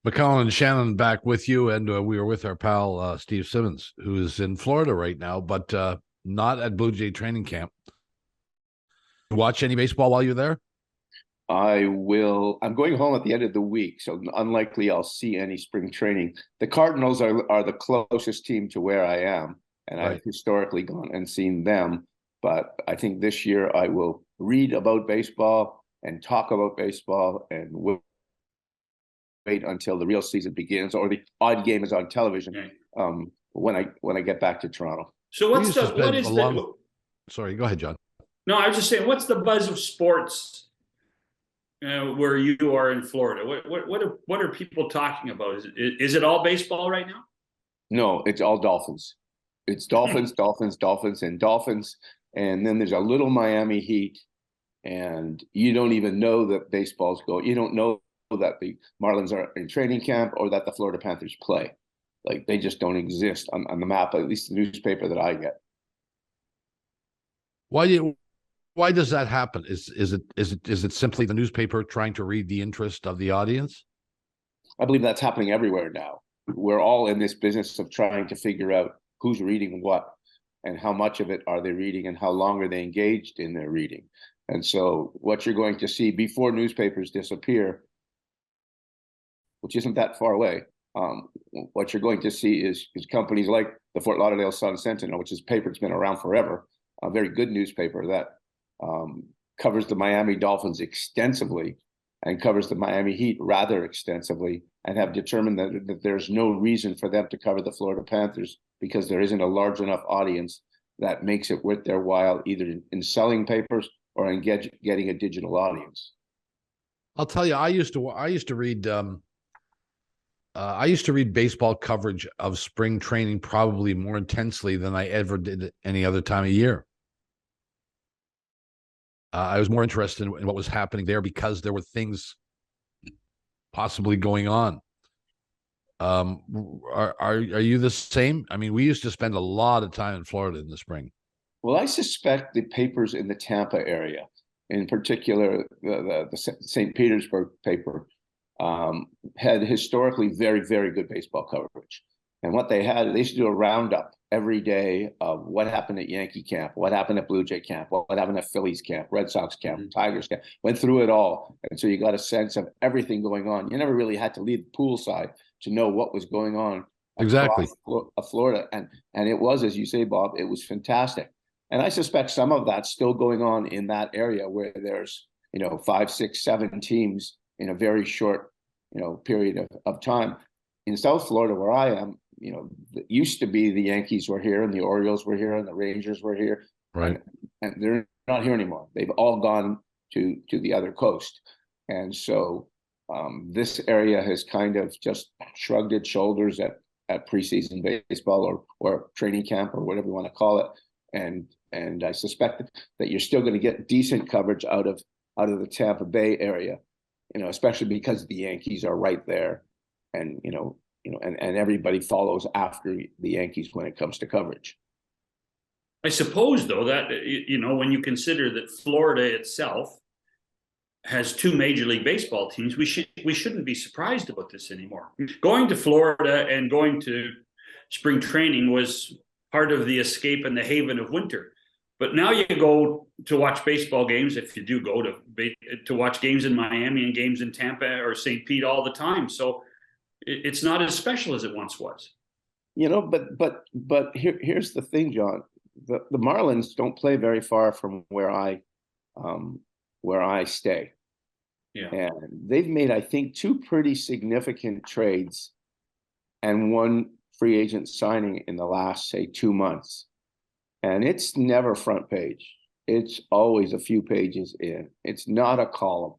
McCollum and Shannon back with you, and we were with our pal Steve Simmons, who is in Florida right now, but not at Blue Jay training camp. Watch any baseball while you're there? I will. I'm going home at the end of the week, so unlikely I'll see any spring training. The Cardinals are the closest team to where I am, and Right. I've historically gone and seen them. But I think this year I will read about baseball and talk about baseball, and wait until the real season begins or the odd game is on television. Okay. When I get back to Toronto. So We what's used to the what spend is a the long. Sorry, go ahead, John. no? I was just saying, what's the buzz of sports where you are in Florida? What are people talking about? Is it all baseball right now? No, it's all Dolphins. It's Dolphins, Dolphins, Dolphins, and Dolphins. And then there's a little Miami Heat, and you don't even know that baseball's going. You don't know that the Marlins are in training camp or that the Florida Panthers play. Like they just don't exist on the map, at least the newspaper that I get. Why does that happen? Is it simply the newspaper trying to read the interest of the audience? I believe that's happening everywhere now. We're all in this business of trying to figure out who's reading what and how much of it are they reading and how long are they engaged in their reading. And so what you're going to see before newspapers disappear, which isn't that far away, what you're going to see is companies like the Fort Lauderdale Sun-Sentinel, which is a paper that's been around forever, a very good newspaper that covers the Miami Dolphins extensively and covers the Miami Heat rather extensively, and have determined that there's no reason for them to cover the Florida Panthers because there isn't a large enough audience that makes it worth their while, either in selling papers or in getting a digital audience. I'll tell you, I used to read baseball coverage of spring training probably more intensely than I ever did any other time of year. I was more interested in what was happening there because there were things possibly going on. Are you the same? I mean, we used to spend a lot of time in Florida in the spring. Well, I suspect the papers in the Tampa area, in particular the St. Petersburg paper, had historically very, very good baseball coverage. And what they used to do a roundup every day of what happened at Yankee camp, what happened at Blue Jay camp, what happened at Phillies camp, Red Sox camp, Tigers camp, went through it all. And so you got a sense of everything going on. You never really had to leave the poolside to know what was going on Exactly. across Florida. And it was, as you say, Bob, it was fantastic. And I suspect some of that's still going on in that area where there's, 5, 6, 7 teams in a very short, period of time. In South Florida, where I am, it used to be the Yankees were here and the Orioles were here and the Rangers were here. Right. And they're not here anymore. They've all gone to the other coast. And so this area has kind of just shrugged its shoulders at preseason baseball or training camp or whatever you want to call it. And I suspect that you're still going to get decent coverage out of the Tampa Bay area, especially because the Yankees are right there. And, and everybody follows after the Yankees when it comes to coverage. I suppose, though, that, when you consider that Florida itself has 2 Major League Baseball teams, we shouldn't be surprised about this anymore. Going to Florida and going to spring training was part of the escape and the haven of winter. But now you go to watch baseball games, if you do go to watch games in Miami and games in Tampa or St. Pete all the time. So it's not as special as it once was. But here's the thing, John. The Marlins don't play very far from where I stay. Yeah. And they've made, I think, 2 pretty significant trades and 1 free agent signing in the last, say, 2 months. And it's never front page. It's always a few pages in. It's not a column.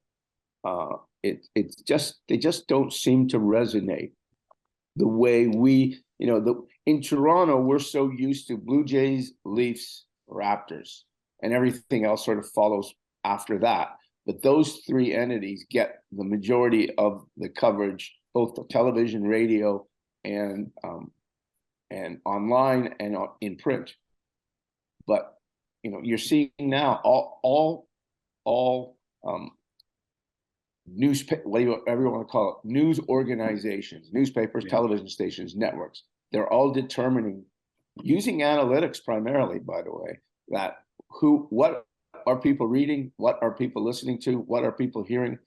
It's just, they just don't seem to resonate the way we, in Toronto, we're so used to Blue Jays, Leafs, Raptors, and everything else sort of follows after that. But those 3 entities get the majority of the coverage, both the television, radio, and online and in print. But you're seeing now all whatever you want to call it, news organizations, newspapers, television stations, networks. They're all determining, using analytics primarily, by the way, that what are people reading, what are people listening to, what are people hearing,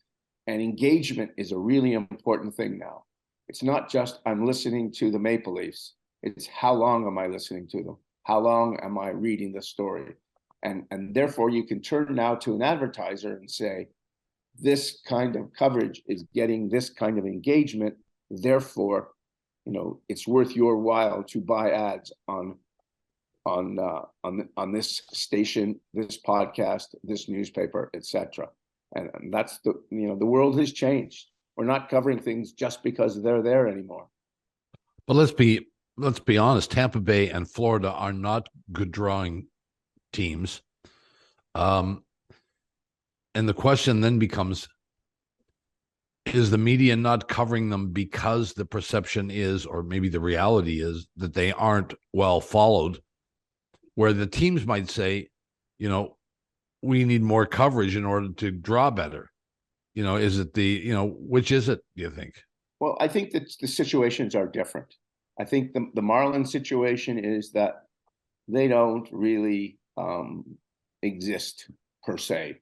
and engagement is a really important thing now. It's not just I'm listening to the Maple Leafs. It's how long am I listening to them? How long am I reading the story? And therefore you can turn now to an advertiser and say, this kind of coverage is getting this kind of engagement. Therefore, it's worth your while to buy ads on this station, this podcast, this newspaper, etc. And that's the world has changed. We're not covering things just because they're there anymore. But let's be honest. Tampa Bay and Florida are not good drawing teams. And the question then becomes, is the media not covering them because the perception is, or maybe the reality is, that they aren't well followed, where the teams might say, we need more coverage in order to draw better? Is it which is it, do you think? Well, I think that the situations are different. I think the Marlins situation is that they don't really exist per se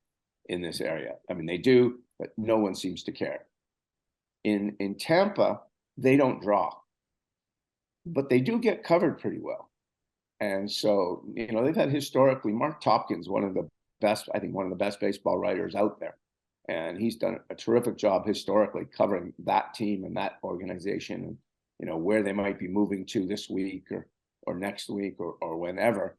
in this area. I mean, they do, but no one seems to care. In Tampa, they don't draw, but they do get covered pretty well. And so, they've had historically, Mark Topkins, one of the best baseball writers out there. And he's done a terrific job historically covering that team and that organization, and, where they might be moving to this week or next week or whenever.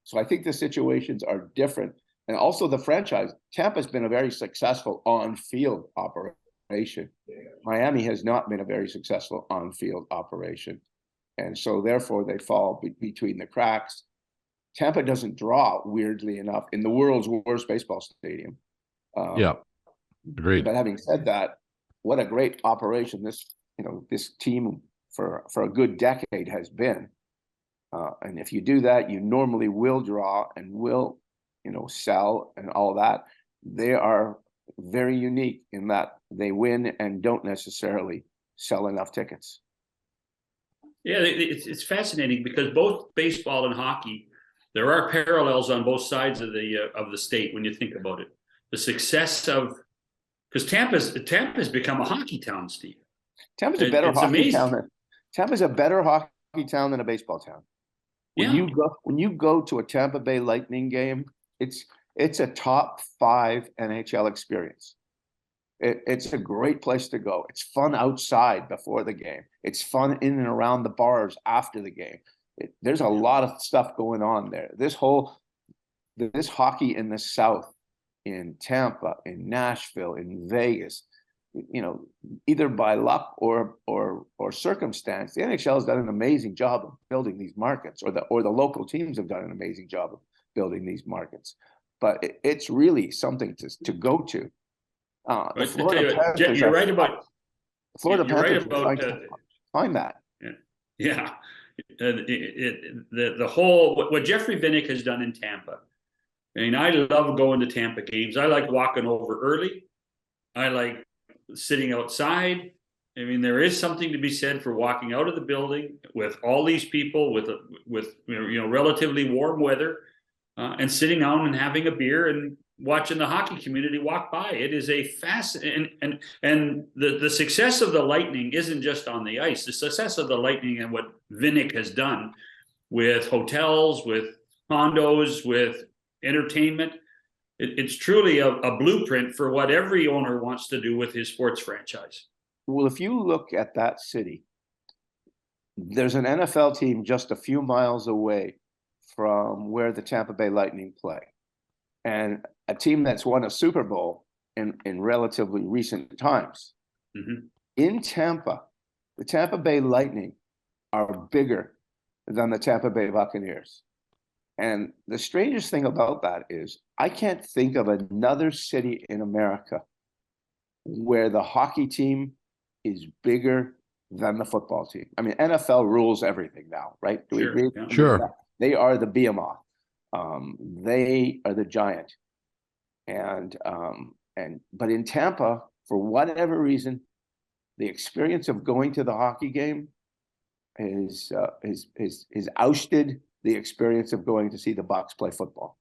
So I think the situations are different. And also the franchise, Tampa's been a very successful on-field operation. Miami has not been a very successful on-field operation. And so therefore they fall between the cracks. Tampa doesn't draw, weirdly enough, in the world's worst baseball stadium. Yeah, agreed. But having said that, what a great operation this team for a good decade has been. And if you do that, you normally will draw and will, sell and all that. They are very unique in that they win and don't necessarily sell enough tickets. Yeah, it's fascinating because both baseball and hockey, there are parallels on both sides of the state when you think about it. The success of, because Tampa's become a hockey town, Steve. Tampa's a better hockey town. Tampa's a better hockey town than a baseball town. When you go to a Tampa Bay Lightning game, it's a top 5 NHL experience. It's a great place to go. It's fun outside before the game. It's fun in and around the bars after the game. There's a lot of stuff going on there. This hockey in the South, in Tampa, in Nashville, in Vegas, either by luck or circumstance, the NHL has done an amazing job of building these markets, or the local teams have done an amazing job of building these markets. But it's really something to go to. The Florida Panthers, you're right about Florida Panthers. Find that. Yeah. The whole what Jeffrey Vinnick has done in Tampa. I mean, I love going to Tampa games. I like walking over early. I like sitting outside. I mean, there is something to be said for walking out of the building with all these people with relatively warm weather, and sitting down and having a beer and watching the hockey community walk by. It is a fascinating, and the success of the Lightning isn't just on the ice. The success of the Lightning and what Vinnick has done with hotels, with condos, with entertainment, it's truly a blueprint for what every owner wants to do with his sports franchise. Well, if you look at that city, there's an NFL team just a few miles away from where the Tampa Bay Lightning play, and a team that's won a Super Bowl in relatively recent times. Mm-hmm. In Tampa, the Tampa Bay Lightning are bigger than the Tampa Bay Buccaneers. And the strangest thing about that is I can't think of another city in America where the hockey team is bigger than the football team. I mean, NFL rules everything now, right? Do we agree? Yeah. Sure. They are the behemoth. They are the giant. And But in Tampa, for whatever reason, the experience of going to the hockey game is ousted the experience of going to see the Bucks play football.